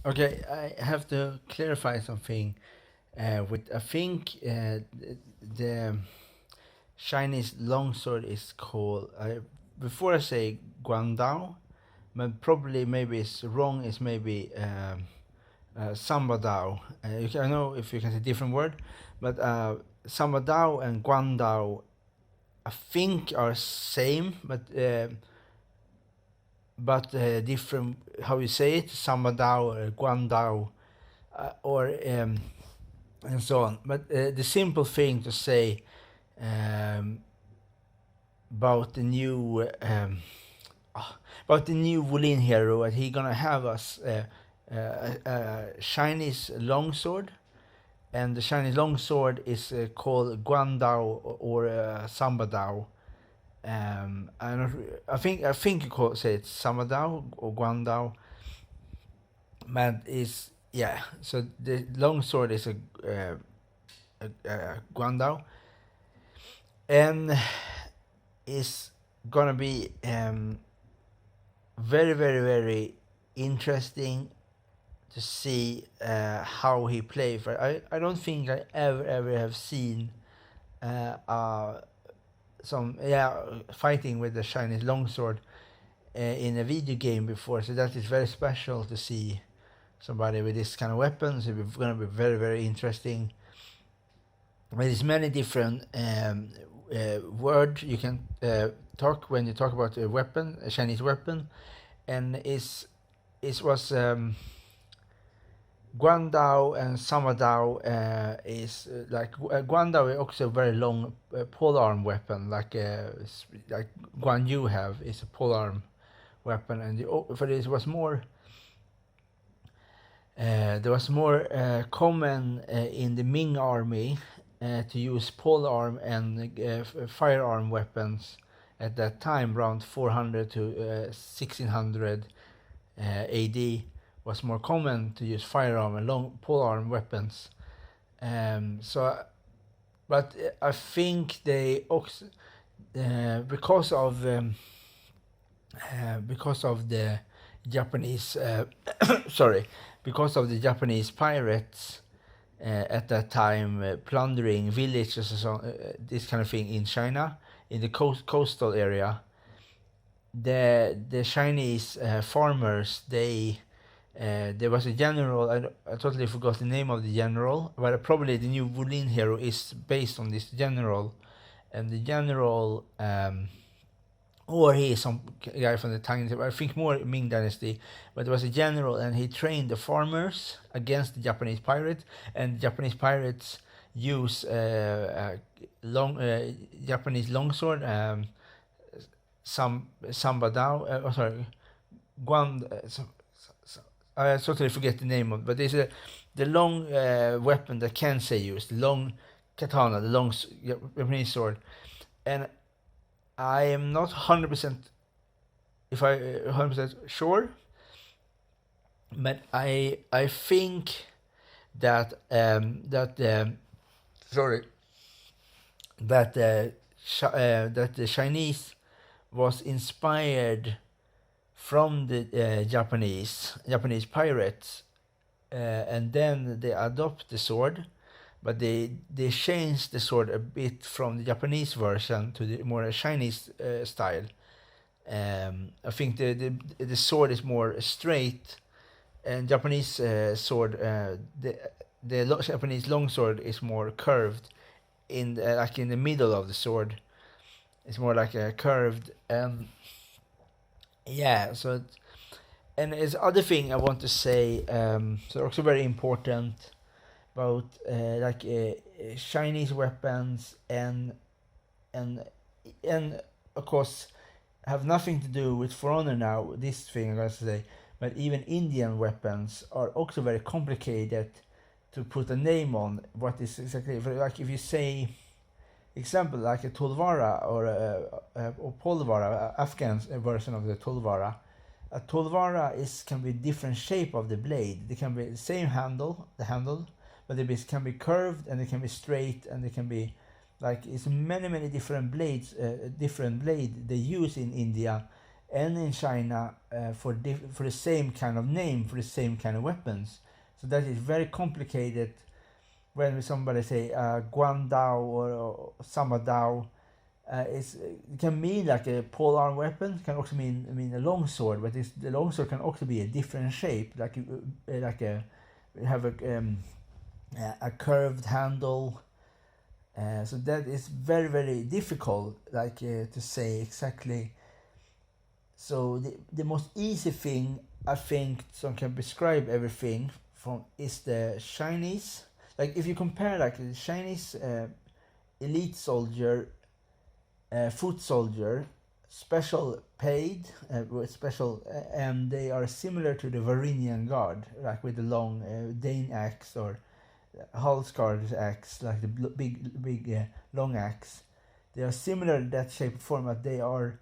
Okay, I have to clarify something. With I think the Chinese longsword is called. Before I say Guangdao, but probably maybe it's wrong. It's maybe Samba Dao. I know if you can say different word, but Samba Dao and Guangdao I think are same, but different how you say it. Samba Dao or Guangdao or and so on. But the simple thing to say um, about the new about the new wulin hero, that he gonna have us Chinese longsword, and the Chinese longsword is called Guandao or Samba Dao. I think you call say it's Samba Dao or Guandao, but is yeah. So the longsword is a Guandao, and is gonna be very very very interesting to see how he plays. I don't think I ever have seen some fighting with the Chinese longsword in a video game before, so that is very special to see somebody with this kind of weapons. It's gonna be very very interesting. There's many different words you can talk when you talk about a weapon, a Chinese weapon, and it was Guandao and Samadao is like Guandao is also a very long polearm weapon, like Guan Yu have is a polearm weapon, and for this was more. There was more common in the Ming army to use polearm and firearm weapons at that time, around 400 to 1600 AD. Was more common to use firearm and long polearm weapons. But I think they also because of the Japanese because of the Japanese pirates at that time plundering villages or so, this kind of thing in China, in the coastal area. The Chinese farmers, there was a general. I totally forgot the name of the general, but probably the new Wulin hero is based on this general, and the general, or he is some guy from the Tang. I think more Ming Dynasty, but it was a general, and he trained the farmers against the Japanese pirates, and the Japanese pirates use Japanese longsword, Samba Dao. Guan. I totally forget the name of, but it's the long weapon that Kensei used, the long katana, the long Japanese sword, and I am not 100% if I 100% sure, but I think that that the Chinese was inspired from the Japanese pirates, and then they adopt the sword, but they changed the sword a bit from the Japanese version to the more Chinese style. I think the sword is more straight, and Japanese sword the Japanese longsword is more curved like in the middle of the sword. It's more like a curved. Yeah, so and it's other thing I want to say. So also very important about Chinese weapons and and of course have nothing to do with For Honor now. This thing I'm gonna say, but even Indian weapons are also very complicated to put a name on. What is exactly like if you say example like a tulwara or polvara, Afghan version of the tulwara. A tulwara can be different shape of the blade. They can be the same handle, but can be curved and they can be straight and they can be like it's many different blades, different blade they use in India, and in China for the same kind of name, for the same kind of weapons. So that is very complicated when somebody say Guandao or Samadao. It can mean like a polearm weapon. It can also mean a longsword, but the longsword can also be a different shape, like have a curved handle. So that is very, very difficult, to say exactly. So the most easy thing I think some can describe everything from is the Chinese. Like if you compare like the Chinese elite soldier, foot soldier, special paid, special, and they are similar to the Varynian guard, like with the long Dane axe or Halsgard's axe, like the big long axe. They are similar in that shape and form, but they are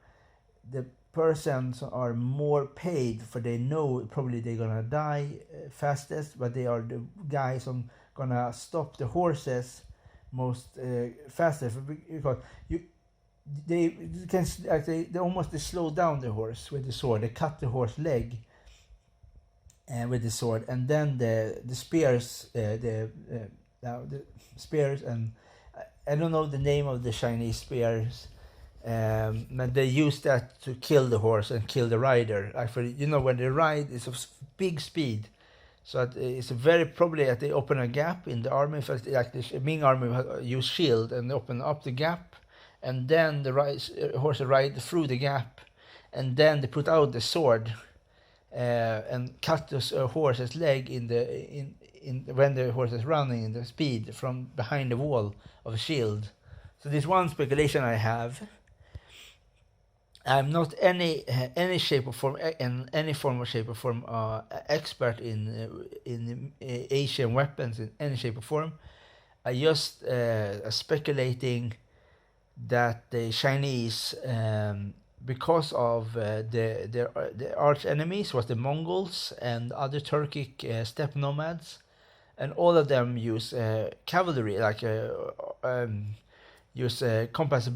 the persons are more paid, for they know probably they're gonna die fastest, but they are the guys who gonna stop the horses most fastest, because they can they almost slow down the horse with the sword. They cut the horse leg with the sword, and then the spears, the spears, and I don't know the name of the Chinese spears. But they use that to kill the horse and kill the rider. Actually, when they ride, it's a big speed, so it's very probably that they open a gap in the army. First, like the Ming army use shield and open up the gap, and then the horse ride through the gap, and then they put out the sword and cut the horse's leg in when the horse is running in the speed from behind the wall of a shield. So this one speculation I have. I'm not any shape or form in any form or shape or form expert in Asian weapons in any shape or form. I just speculating that the Chinese, because of the arch enemies was the Mongols and other Turkic steppe nomads, and all of them use cavalry, like use compass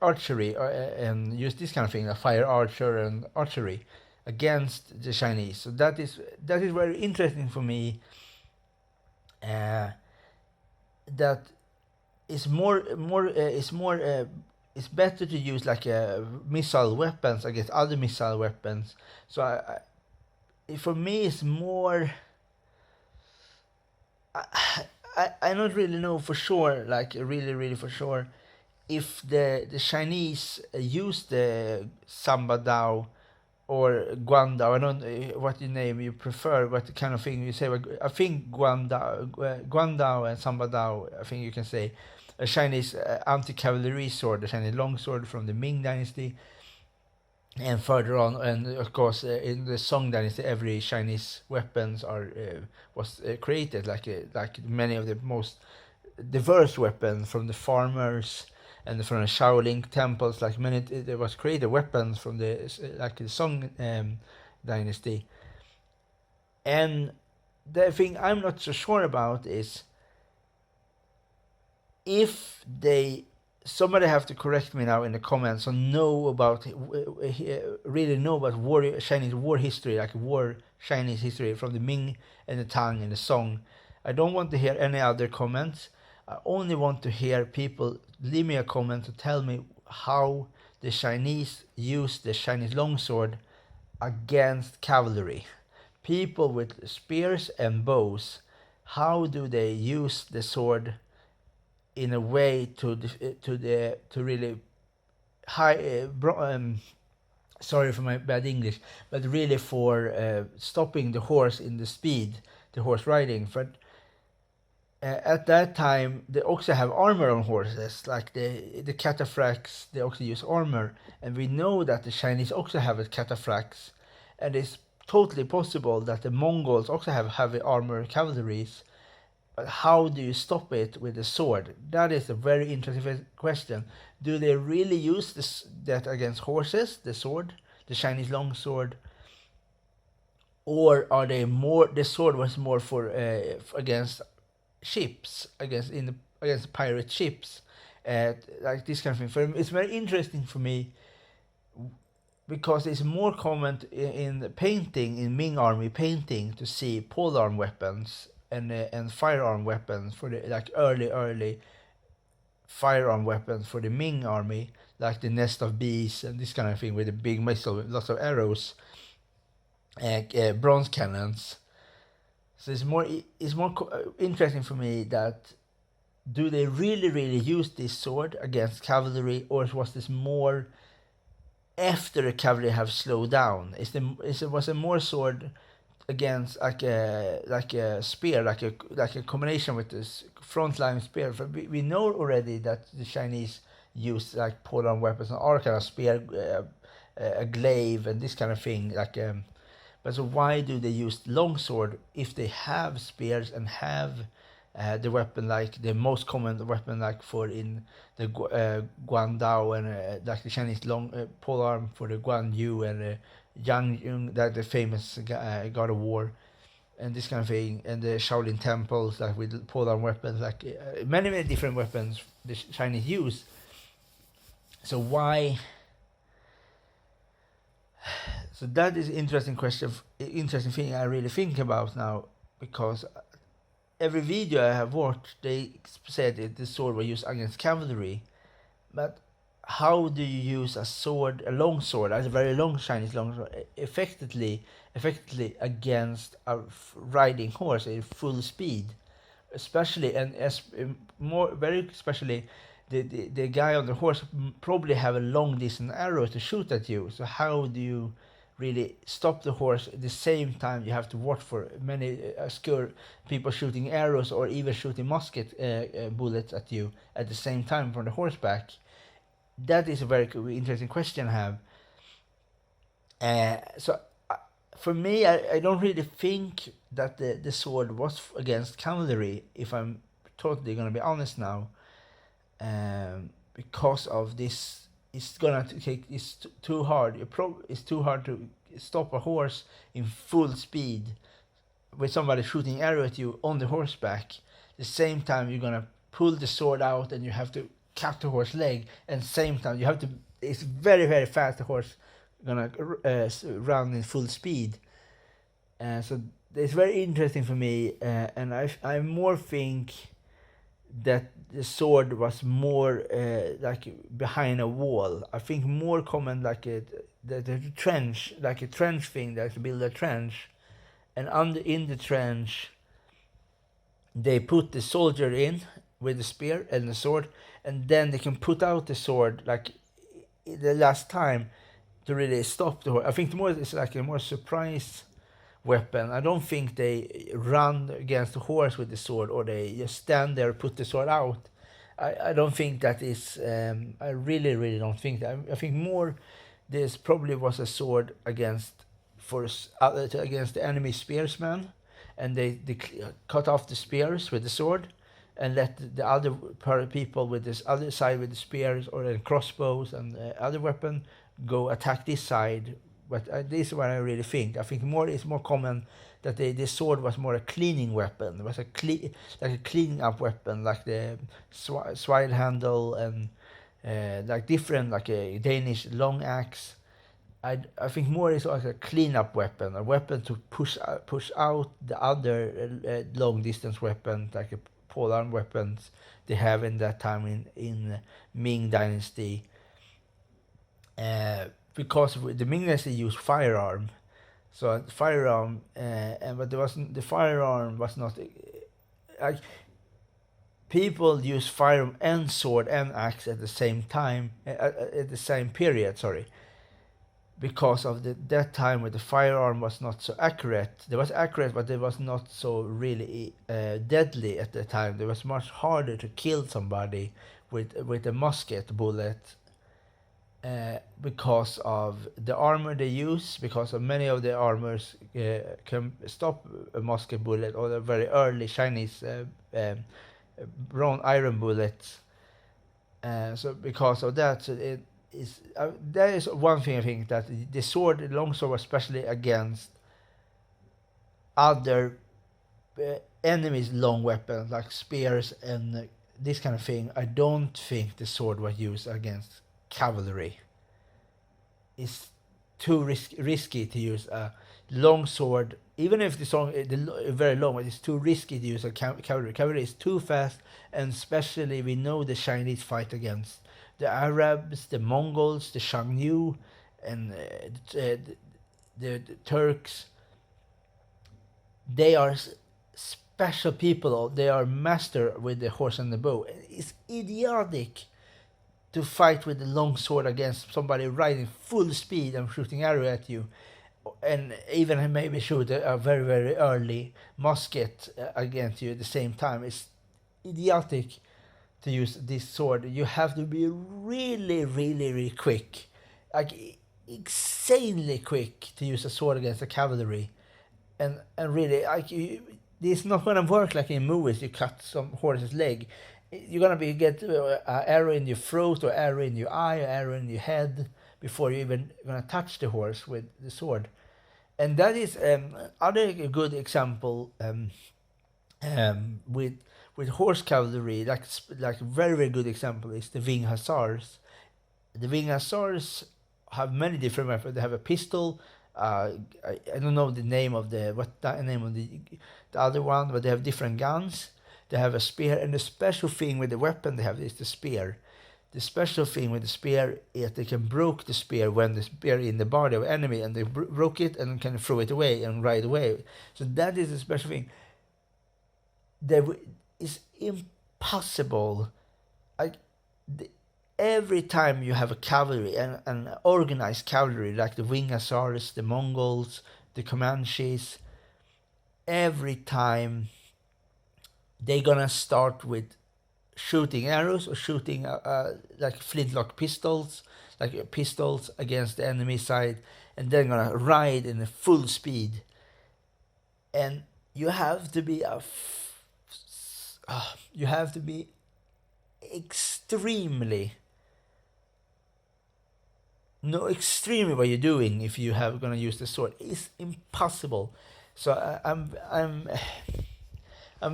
archery and use this kind of thing, like fire archer and archery against the Chinese. So that is very interesting for me. That is it's better to use like missile weapons against other missile weapons. So for me it's more. I don't really know for sure, like really for sure, if the Chinese use the Samba Dao or Guandao. I don't know what the name you prefer, what kind of thing you say. I think Guandao and Samba Dao, I think you can say, a Chinese anti-cavalry sword, a Chinese longsword from the Ming dynasty. And further on, and of course, in the Song Dynasty, every Chinese weapons was created, like many of the most diverse weapons from the farmers and from the Shaolin temples. Like many, there was created weapons from the Song Dynasty. And the thing I'm not so sure about is if somebody have to correct me now in the comments and really know about Chinese war history, like Chinese history from the Ming and the Tang and the Song. I don't want to hear any other comments. I only want to hear people leave me a comment to tell me how the Chinese use the Chinese longsword against cavalry. People with spears and bows, how do they use the sword in a way to really sorry for my bad English, but really for stopping the horse in the speed, the horse riding. But at that time, they also have armor on horses, like the cataphracts. They also use armor, and we know that the Chinese also have a cataphracts, and it's totally possible that the Mongols also have heavy armor cavalries. But how do you stop it with a sword? That is a very interesting question. Do they really use that against horses, the sword, the Chinese long sword? Or are they more, the sword was more for against ships, against pirate ships, like this kind of thing. It's very interesting for me because it's more common in painting, in Ming army painting, to see polearm weapons and firearm weapons for the like early firearm weapons for the Ming army, like the nest of bees and this kind of thing with a big missile with lots of arrows, bronze cannons. So it's more interesting for me that do they really use this sword against cavalry, or was this more after the cavalry have slowed down? Was it more sword against like a spear, like a combination with this frontline spear? We know already that the Chinese use like polearm weapons and all kind of spear, a glaive and this kind of thing. But so why do they use longsword if they have spears and have the weapon, like the most common weapon, like for in the CHANGDAO and like the Chinese long polearm for the Guan Yu and Yang, that the famous god of war, and this kind of thing, and the Shaolin temples, like with polearm weapons, like many different weapons the Chinese use. So why? So that is interesting thing I really think about now, because every video I have watched, they said that the sword was used against cavalry, but how do you use a long sword, a very long Chinese long sword, effectively against a riding horse at full speed, especially very especially the guy on the horse probably have a long distance arrow to shoot at you. So how do you really stop the horse at the same time? You have to watch for many people shooting arrows or even shooting musket bullets at you at the same time from the horseback. That is a very interesting question I have. For me, I don't really think that the sword was against cavalry, if I'm totally gonna be honest now, because of this. It's too hard. It's too hard to stop a horse in full speed with somebody shooting arrow at you on the horseback. The same time you're gonna pull the sword out and you have to cut the horse leg, and same time you have to. It's very fast. The horse gonna run in full speed. So it's very interesting for me, and I more think that the sword was more like behind a wall. I think more common like the trench, like a trench thing, that to build a trench, and in the trench they put the soldier in with the spear and the sword, and then they can put out the sword like the last time to really stop the horse. I think it's like a more surprise weapon. I don't think they run against the horse with the sword, or they just stand there, put the sword out. I don't think that is. I really don't think that. I think more this probably was a sword against the enemy spearsmen, and they cut off the spears with the sword, and let the other people with this other side with the spears or the crossbows and other weapon go attack this side. But this is what I really think. I think it's more common that this sword was more a cleaning weapon. It was like a cleaning up weapon, like the swile handle and like different, like a Danish long axe. I think more is like a cleanup weapon, a weapon to push out the other long distance weapons, like a polearm weapons they have in that time in Ming Dynasty. Because the Ming Dynasty used firearm, so firearm, but the firearm was not like people use firearm and sword and axe at the same time at the same period. Sorry, because of that time where the firearm was not so accurate. It was accurate, but it was not so really deadly at the time. It was much harder to kill somebody with a musket bullet. Because of the armor they use, because of many of the armors can stop a musket bullet or the very early Chinese iron bullets. So because of that, so that is one thing I think, that the long sword, especially against other enemies' long weapons like spears and this kind of thing. I don't think the sword was used against cavalry. too risky to use a long sword, even if the song is very long, but it's too risky to use a cavalry. Cavalry is too fast, and especially we know the Chinese fight against the Arabs, the Mongols, the CHANGDAO, and the Turks. They are special people. They are master with the horse and the bow. It's idiotic to fight with a long sword against somebody riding full speed and shooting arrow at you, and even maybe shoot a very very early musket against you at the same time. It's idiotic to use this sword. You have to be really really really quick, like insanely quick, to use a sword against a cavalry. And really, like, it's not gonna work like in movies. You cut some horse's leg, you're gonna get an arrow in your throat, or arrow in your eye, or arrow in your head before you even gonna touch the horse with the sword. And that is other good example with horse cavalry. Like very very good example is the wing hussars. The wing hussars have many different weapons. They have a pistol. I don't know the name of the other one, but they have different guns. They have a spear, and the special thing with the weapon they have is the spear. The special thing with the spear is they can broke the spear when the spear in the body of enemy, and they broke it and can throw it away and ride away. So that is a special thing. It's impossible. Every time you have a cavalry, and an organized cavalry like the wing hussars, the Mongols, the Comanches, every time they're gonna start with shooting arrows or shooting like flintlock pistols, like pistols against the enemy side, and they're gonna ride in a full speed. And you have to be extremely what you're doing if you have gonna use the sword. It's impossible. So I'm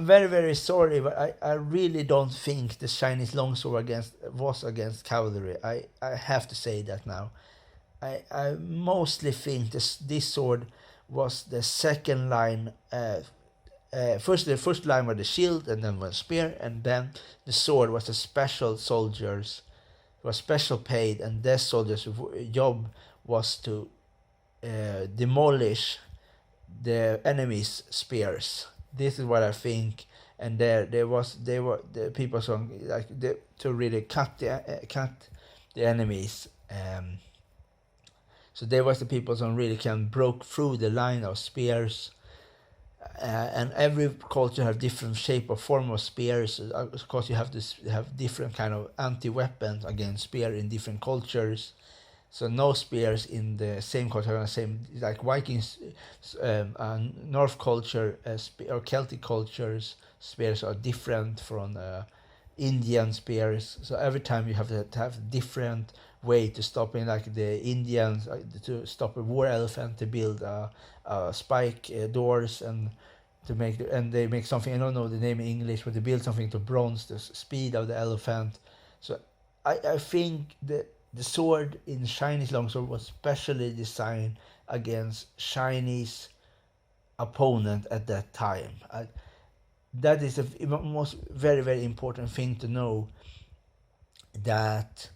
very very sorry, but I really don't think the Chinese longsword was against cavalry. I have to say that now. I mostly think this sword was the second line. First the first line was the shield, and then was spear, and then the sword was the special soldiers. Was special paid, and their soldiers' job was to demolish the enemy's spears. This is what I think. And they were the people to really cut the enemies. So there was the people who really can broke through the line of spears. And every culture have different shape or form of spears. Of course, you have to have different kind of anti-weapons against spear in different cultures. So no spears in the same culture, like Vikings, North culture or Celtic cultures, spears are different from Indian spears. So every time you have to have different way to stop in, like the Indians to stop a war elephant, to build spike doors, and they make something, I don't know the name in English, but they build something to bronze the speed of the elephant. So I think the sword in Chinese longsword was specially designed against Chinese opponent at that time. That is the most very very important thing to know, that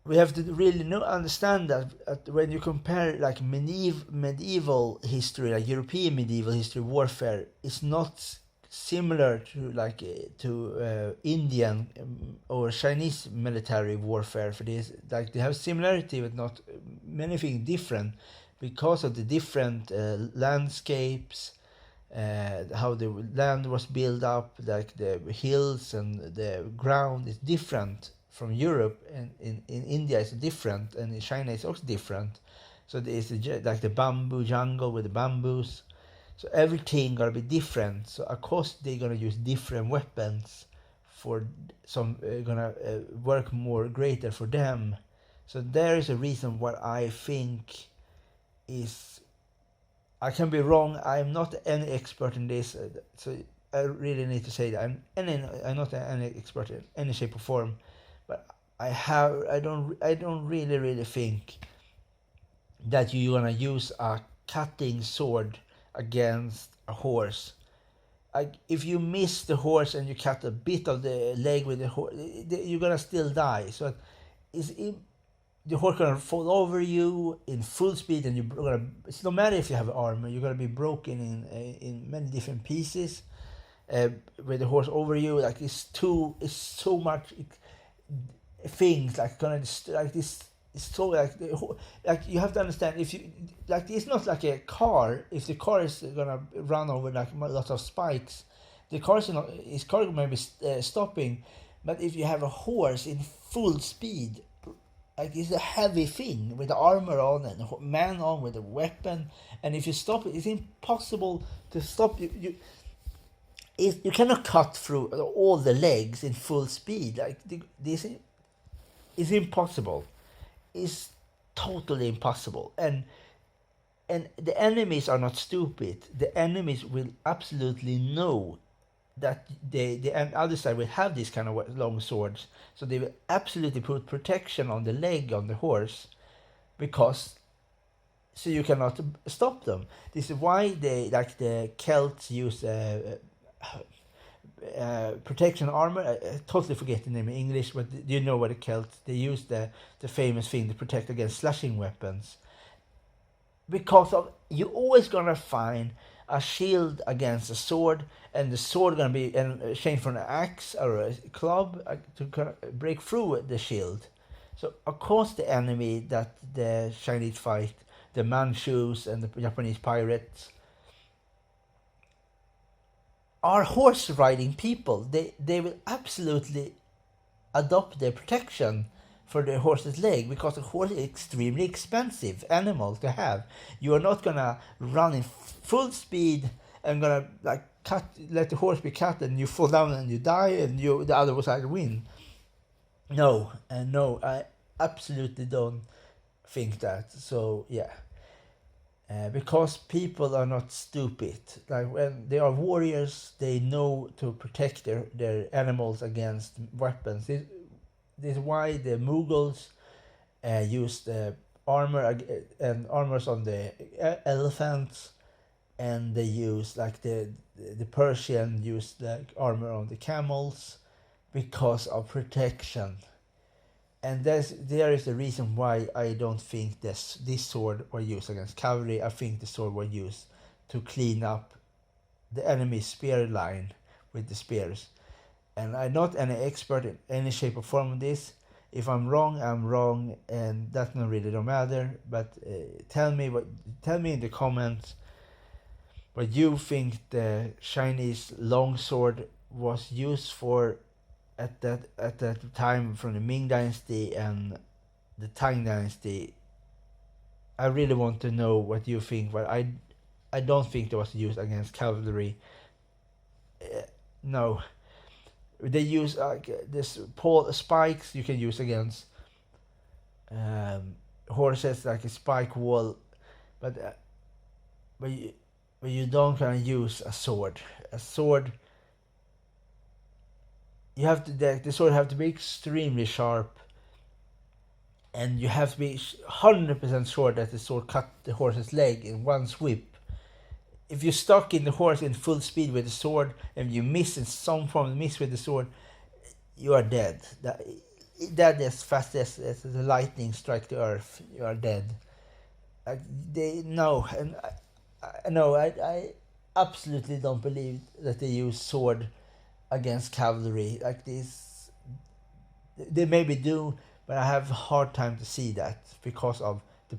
we have to really understand that when you compare like medieval history, like European medieval history warfare, is not similar to Indian or Chinese military warfare. For this, like they have similarity but not many things different, because of the different landscapes, how the land was built up, like the hills and the ground is different from Europe, and in India it's different, and in China it's also different. So there's like the bamboo jungle with the bamboos. So everything gotta be different. So of course they're gonna use different weapons for some gonna work more greater for them. So there is a reason what I think is. I can be wrong. I'm not any expert in this, so I really need to say that I'm not any expert in any shape or form. But I don't really think that you're gonna use a cutting sword against a horse. Like if you miss the horse and you cut a bit of the leg with the horse, you're gonna still die. So it's the horse gonna fall over you in full speed, and you're gonna. It's no matter if you have armor, you're gonna be broken in many different pieces. With the horse over you, like it's so much things like gonna like this. It's so like you have to understand, if you like, it's not like a car. If the car is gonna run over like lots of spikes, the car is not, his car may be stopping. But if you have a horse in full speed, like it's a heavy thing with the armor on and a man on with a weapon, and if you stop it, it's impossible to stop you. You cannot cut through all the legs in full speed. Like this is impossible. It's totally impossible. And the enemies are not stupid. The enemies will absolutely know that the other side will have these kind of long swords, so they will absolutely put protection on the leg on the horse, because so you cannot stop them. This is why they, like the Celts, use protection armor. I totally forget the name in English, but you know what the Celts, they use the famous thing to protect against slashing weapons, because of you're always gonna find a shield against a sword, and the sword gonna be changed from an axe or a club to break through the shield. So of course the enemy that the Chinese fight, the Manchus and the Japanese pirates, are horse riding people. They will absolutely adopt their protection for the horse's leg, because the horse is extremely expensive animal to have. You are not gonna run in full speed and gonna like let the horse be cut and you fall down and you die and the other side win. No, I absolutely don't think that. So yeah. Because people are not stupid. Like when they are warriors, they know to protect their animals against weapons. This is why the Mughals used armor and armors on the elephants, and they use like the Persian used like armor on the camels because of protection. And there is the reason why I don't think this sword was used against cavalry. I think the sword was used to clean up the enemy's spear line with the spears. And I'm not any expert in any shape or form on this. If I'm wrong, I'm wrong, and that really don't matter. But tell me in the comments what you think the Chinese longsword was used for at that time, from the Ming Dynasty and the Tang Dynasty. I really want to know what you think, but I don't think it was used against cavalry. No, they use this pole spikes you can use against horses, like a spike wall, but you don't kind of use a sword. A sword, you have to the sword have to be extremely sharp, and you have to be 100% sure that the sword cut the horse's leg in one sweep. If you're stuck in the horse in full speed with the sword and you miss in some form, miss with the sword, you are dead. That as fast as the lightning strike the earth, you are dead. I absolutely don't believe that they use sword against cavalry like this. They maybe do, but I have a hard time to see that, because of the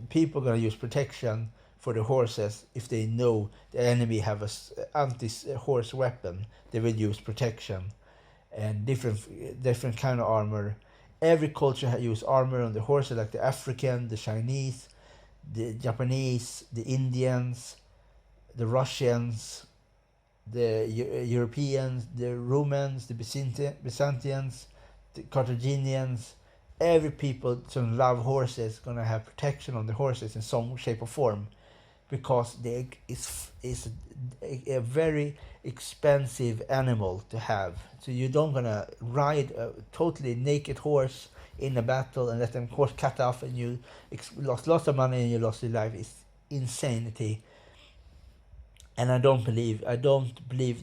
people gonna use protection for the horses. If they know the enemy have a anti-horse weapon, they will use protection and different kind of armor. Every culture use armor on the horses, like the African, the Chinese, the Japanese, the Indians, the Russians, the Europeans, the Romans, the Byzantines, the Carthaginians. Every people who love horses gonna have protection on the horses in some shape or form, because it's a very expensive animal to have. So you don't gonna ride a totally naked horse in a battle and let them cut off, and you lost lots of money and you lost your life. It's insanity. And I don't believe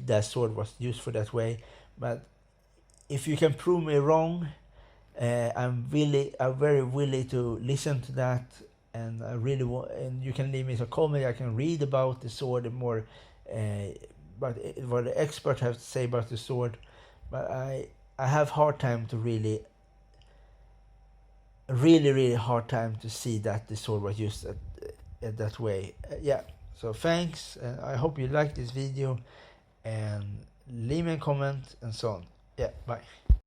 that sword was used for that way. But if you can prove me wrong, I'm very willing to listen to that, and I really want. And you can leave me a comment. I can read about the sword more, but what the experts have to say about the sword. But I have hard time to really hard time to see that the sword was used that way. Yeah. So thanks, and I hope you liked this video, and leave me a comment and so on. Yeah, bye.